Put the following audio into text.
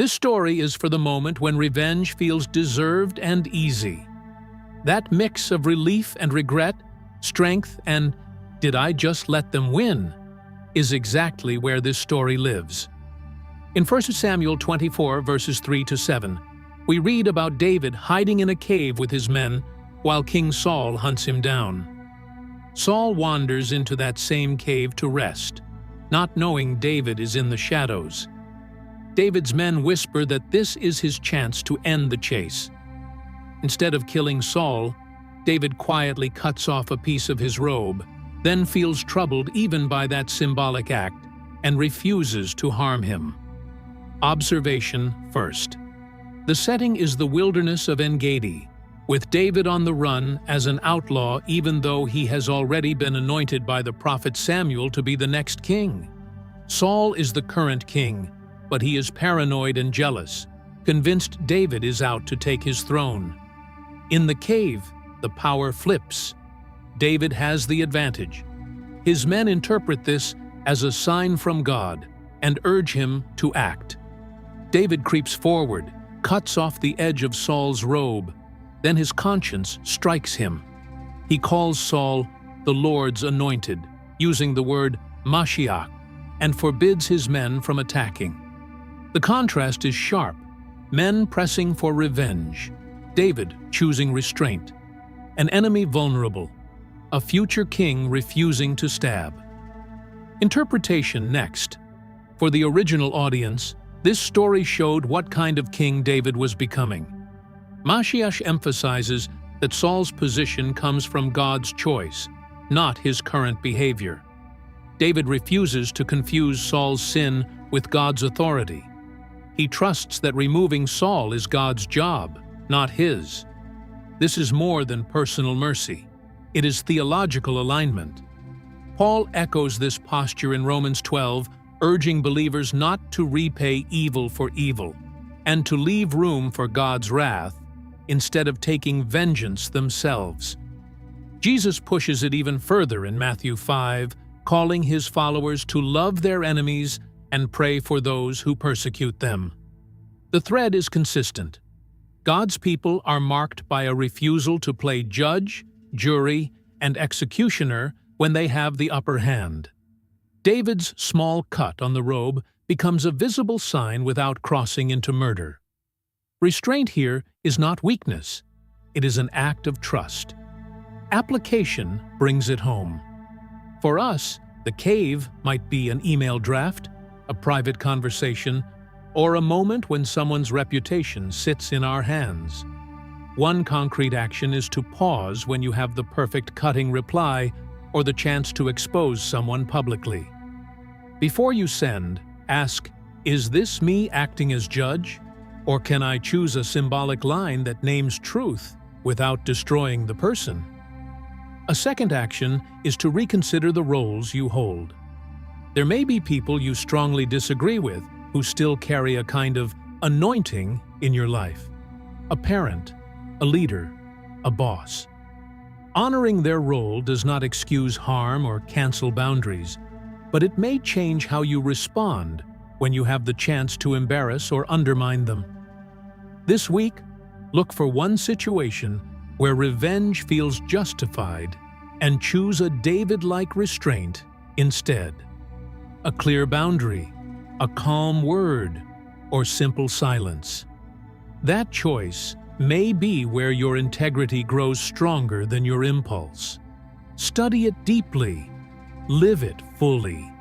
This story is for the moment when revenge feels deserved and easy. That mix of relief and regret, strength and "did I just let them win?" is exactly where this story lives. In 1 Samuel 24, verses 3-7, we read about David hiding in a cave with his men while King Saul hunts him down. Saul wanders into that same cave to rest, not knowing David is in the shadows. David's men whisper that this is his chance to end the chase. Instead of killing Saul, David quietly cuts off a piece of his robe, then feels troubled even by that symbolic act and refuses to harm him. Observation first. The setting is the wilderness of En-Gedi, with David on the run as an outlaw even though he has already been anointed by the prophet Samuel to be the next king. Saul is the current king, but he is paranoid and jealous, convinced David is out to take his throne. In the cave, the power flips. David has the advantage. His men interpret this as a sign from God and urge him to act. David creeps forward, cuts off the edge of Saul's robe. Then his conscience strikes him. He calls Saul the Lord's anointed, using the word mashiach, and forbids his men from attacking. The contrast is sharp. Men pressing for revenge. David choosing restraint. An enemy vulnerable. A future king refusing to stab. Interpretation next. For the original audience, this story showed what kind of king David was becoming. Mashiach emphasizes that Saul's position comes from God's choice, not his current behavior. David refuses to confuse Saul's sin with God's authority. He trusts that removing Saul is God's job, not his. This is more than personal mercy. It is theological alignment. Paul echoes this posture in Romans 12, urging believers not to repay evil for evil, and to leave room for God's wrath, instead of taking vengeance themselves. Jesus pushes it even further in Matthew 5, calling his followers to love their enemies and pray for those who persecute them. The thread is consistent. God's people are marked by a refusal to play judge, jury, and executioner when they have the upper hand. David's small cut on the robe becomes a visible sign without crossing into murder. Restraint here is not weakness. It is an act of trust. Application brings it home. For us, the cave might be an email draft, a private conversation, or a moment when someone's reputation sits in our hands. One concrete action is to pause when you have the perfect cutting reply or the chance to expose someone publicly. Before you send, ask, "Is this me acting as judge? Or can I choose a symbolic line that names truth without destroying the person?" A second action is to reconsider the roles you hold. There may be people you strongly disagree with who still carry a kind of anointing in your life. A parent, a leader, a boss. Honoring their role does not excuse harm or cancel boundaries, but it may change how you respond when you have the chance to embarrass or undermine them. This week, look for one situation where revenge feels justified and choose a David-like restraint instead. A clear boundary, a calm word, or simple silence. That choice may be where your integrity grows stronger than your impulse. Study it deeply, live it fully,